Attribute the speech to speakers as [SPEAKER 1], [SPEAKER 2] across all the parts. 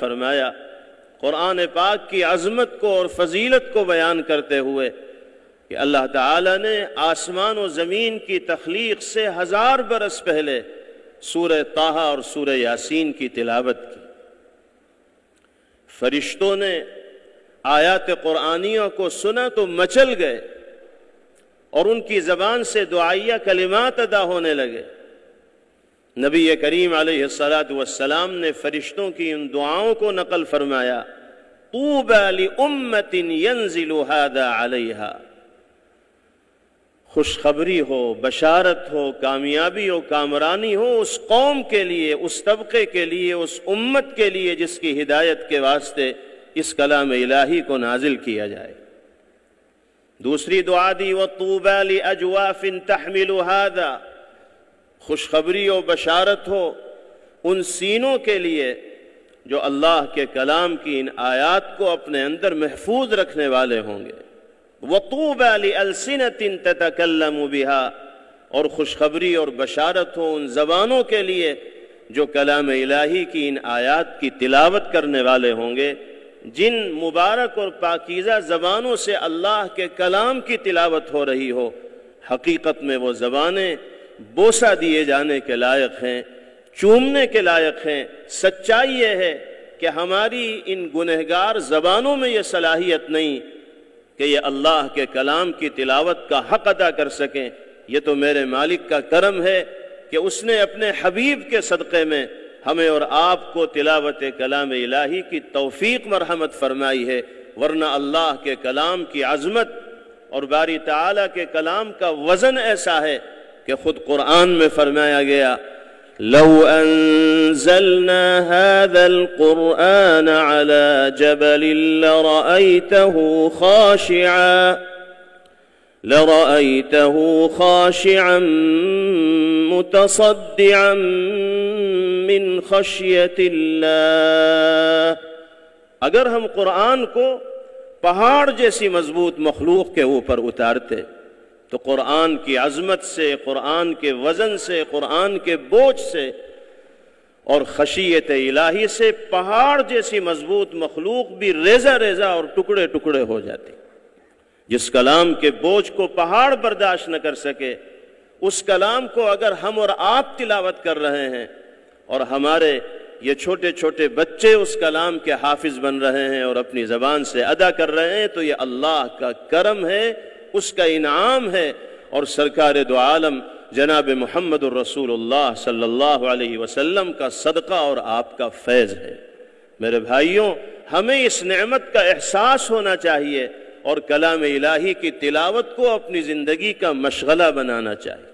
[SPEAKER 1] فرمایا قرآن پاک کی عظمت کو اور فضیلت کو بیان کرتے ہوئے کہ اللہ تعالیٰ نے آسمان و زمین کی تخلیق سے 1000 برس پہلے سورہ طٰہٰ اور سورہ یاسین کی تلاوت کی۔ فرشتوں نے آیات قرآنیہ کو سنا تو مچل گئے اور ان کی زبان سے دعائیہ کلمات ادا ہونے لگے۔ نبی کریم علیہ السلام نے فرشتوں کی ان دعاؤں کو نقل فرمایا، طوبی لأمۃ ینزل ھذا علیہا، خوشخبری ہو، بشارت ہو، کامیابی ہو، کامرانی ہو اس قوم کے لیے، اس طبقے کے لیے، اس امت کے لیے جس کی ہدایت کے واسطے اس کلام الہی کو نازل کیا جائے۔ دوسری دعا دی، وطوبی لأجواف تحمل ھذا، خوشخبری و بشارت ہو ان سینوں کے لیے جو اللہ کے کلام کی ان آیات کو اپنے اندر محفوظ رکھنے والے ہوں گے۔ وطوبی لألسنۃ تتکلم بها، اور خوشخبری اور بشارت ہو ان زبانوں کے لیے جو کلام الہی کی ان آیات کی تلاوت کرنے والے ہوں گے۔ جن مبارک اور پاکیزہ زبانوں سے اللہ کے کلام کی تلاوت ہو رہی ہو، حقیقت میں وہ زبانیں بوسہ دیے جانے کے لائق ہیں، چومنے کے لائق ہیں۔ سچائی یہ ہے کہ ہماری ان گنہگار زبانوں میں یہ صلاحیت نہیں کہ یہ اللہ کے کلام کی تلاوت کا حق ادا کر سکیں۔ یہ تو میرے مالک کا کرم ہے کہ اس نے اپنے حبیب کے صدقے میں ہمیں اور آپ کو تلاوت کلام الہی کی توفیق مرحمت فرمائی ہے، ورنہ اللہ کے کلام کی عظمت اور باری تعالیٰ کے کلام کا وزن ایسا ہے کہ خود قرآن میں فرمایا گیا، لو انزلنا هذا القرآن على جبل لرأيته خاشعا متصدعا من خشية الله، اگر ہم قرآن کو پہاڑ جیسی مضبوط مخلوق کے اوپر اتارتے تو قرآن کی عظمت سے، قرآن کے وزن سے، قرآن کے بوجھ سے اور خشیت الہی سے پہاڑ جیسی مضبوط مخلوق بھی ریزہ ریزہ اور ٹکڑے ٹکڑے ہو جاتی۔ جس کلام کے بوجھ کو پہاڑ برداشت نہ کر سکے، اس کلام کو اگر ہم اور آپ تلاوت کر رہے ہیں اور ہمارے یہ چھوٹے چھوٹے بچے اس کلام کے حافظ بن رہے ہیں اور اپنی زبان سے ادا کر رہے ہیں، تو یہ اللہ کا کرم ہے، اس کا انعام ہے، اور سرکار دو عالم جناب محمد الرسول اللہ صلی اللہ علیہ وسلم کا صدقہ اور آپ کا فیض ہے۔ میرے بھائیوں، ہمیں اس نعمت کا احساس ہونا چاہیے اور کلام الہی کی تلاوت کو اپنی زندگی کا مشغلہ بنانا چاہیے۔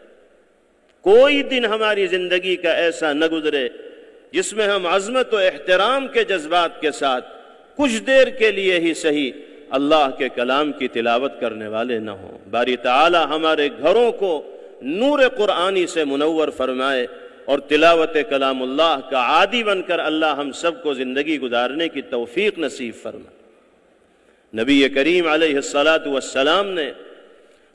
[SPEAKER 1] کوئی دن ہماری زندگی کا ایسا نہ گزرے جس میں ہم عظمت و احترام کے جذبات کے ساتھ کچھ دیر کے لیے ہی صحیح اللہ کے کلام کی تلاوت کرنے والے نہ ہوں۔ باری تعالی ہمارے گھروں کو نور قرآنی سے منور فرمائے اور تلاوت کلام اللہ کا عادی بن کر اللہ ہم سب کو زندگی گزارنے کی توفیق نصیب فرمائے۔ نبی کریم علیہ السلام نے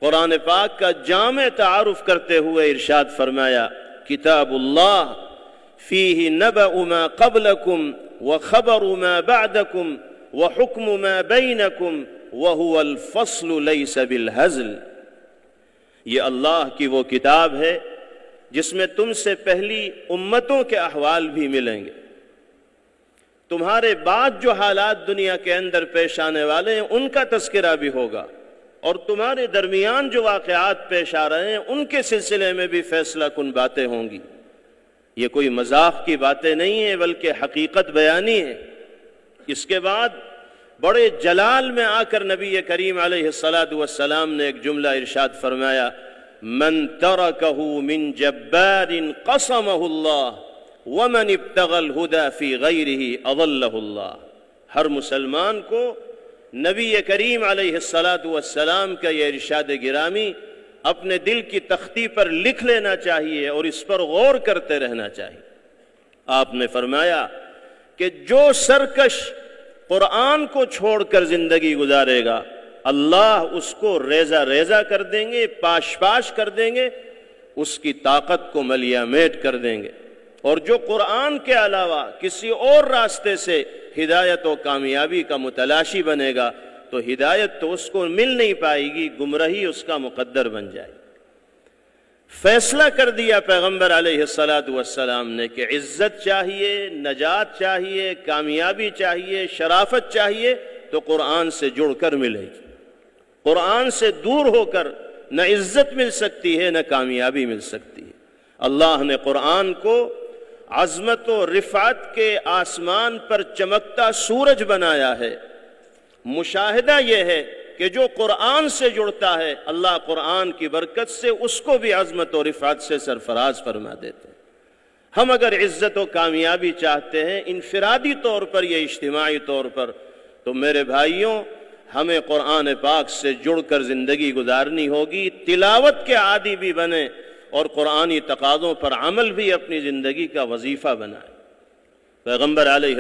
[SPEAKER 1] قرآن پاک کا جامع تعارف کرتے ہوئے ارشاد فرمایا، کتاب اللہ فیہ نبأ ما قبلکم وخبر ما بعدکم وحکم ما بینکم وہو الفصل لیس بالہزل۔ یہ اللہ کی وہ کتاب ہے جس میں تم سے پہلی امتوں کے احوال بھی ملیں گے، تمہارے بعد جو حالات دنیا کے اندر پیش آنے والے ہیں ان کا تذکرہ بھی ہوگا، اور تمہارے درمیان جو واقعات پیش آ رہے ہیں ان کے سلسلے میں بھی فیصلہ کن باتیں ہوں گی۔ یہ کوئی مذاق کی باتیں نہیں ہیں بلکہ حقیقت بیانی ہے۔ اس کے بعد بڑے جلال میں آ کر نبی کریم علیہ السلام نے ایک جملہ ارشاد فرمایا، من ترکہ من جبار قسمہ اللہ ومن ابتغى الہدى فی غیرہ اضلہ اللہ۔ ہر مسلمان کو نبی کریم علیہ السلام کا یہ ارشاد گرامی اپنے دل کی تختی پر لکھ لینا چاہیے اور اس پر غور کرتے رہنا چاہیے۔ آپ نے فرمایا کہ جو سرکش قرآن کو چھوڑ کر زندگی گزارے گا، اللہ اس کو ریزہ ریزہ کر دیں گے، پاش پاش کر دیں گے، اس کی طاقت کو ملیہ میٹ کر دیں گے۔ اور جو قرآن کے علاوہ کسی اور راستے سے ہدایت و کامیابی کا متلاشی بنے گا تو ہدایت تو اس کو مل نہیں پائے گی، گمراہی اس کا مقدر بن جائے گی۔ فیصلہ کر دیا پیغمبر علیہ الصلاۃ والسلام نے کہ عزت چاہیے، نجات چاہیے، کامیابی چاہیے، شرافت چاہیے تو قرآن سے جڑ کر ملے گی۔ قرآن سے دور ہو کر نہ عزت مل سکتی ہے نہ کامیابی مل سکتی ہے۔ اللہ نے قرآن کو عظمت و رفعت کے آسمان پر چمکتا سورج بنایا ہے۔ مشاہدہ یہ ہے کہ جو قرآن سے جڑتا ہے اللہ قرآن کی برکت سے اس کو بھی عظمت و رفعت سے سرفراز فرما دیتے ہیں۔ ہم اگر عزت و کامیابی چاہتے ہیں انفرادی طور پر یا اجتماعی طور پر، تو میرے بھائیوں ہمیں قرآن پاک سے جڑ کر زندگی گزارنی ہوگی، تلاوت کے عادی بھی بنیں اور قرآنی تقاضوں پر عمل بھی اپنی زندگی کا وظیفہ بنائیں۔ پیغمبر علیہ